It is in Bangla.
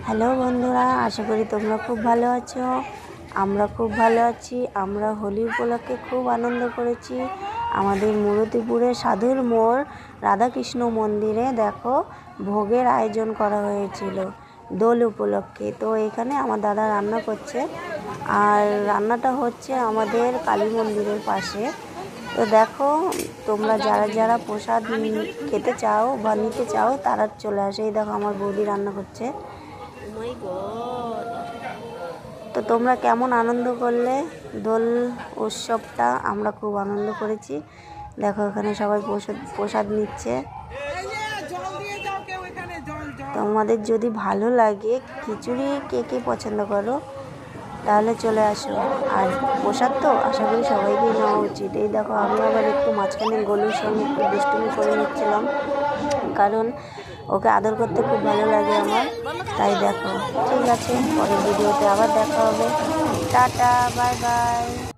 হ্যালো বন্ধুরা, আশা করি তোমরা খুব ভালো আছো। আমরা খুব ভালো আছি। আমরা হোলি উপলক্ষে খুব আনন্দ করেছি। আমাদের মুরতিপুরে সাধুর মোড় রাধাকৃষ্ণ মন্দিরে দেখো ভোগের আয়োজন করা হয়েছিল দোল উপলক্ষে। তো এখানে আমার দাদা রান্না করছে, আর রান্নাটা হচ্ছে আমাদের কালী মন্দিরের পাশে। তো দেখো, তোমরা যারা যারা প্রসাদ খেতে চাও বা নিতে চাও তারা চলে আসে। এই দেখো আমার বৌদি রান্না করছে। তো তোমরা কেমন আনন্দ করলে দোল উৎসবটা? আমরা খুব আনন্দ করেছি। দেখো এখানে সবাই প্রসাদ নিচ্ছে। তোমাদের যদি ভালো লাগে, খিচুড়ি কে কে পছন্দ করো তাহলে চলে আসো। আর প্রসাদ তো আশা করি সবাইকেই নেওয়া উচিত। এই দেখো আমি আবার একটু মাঝখানে গলুর সঙ্গে একটু দুষ্টুমি করে নিচ্ছিলাম, কারণ ওকে আদর করতে খুব ভালো লাগে আমার। তাই দেখো, ঠিক আছে, পরের ভিডিওতে আবার দেখা হবে। Tata, bye bye.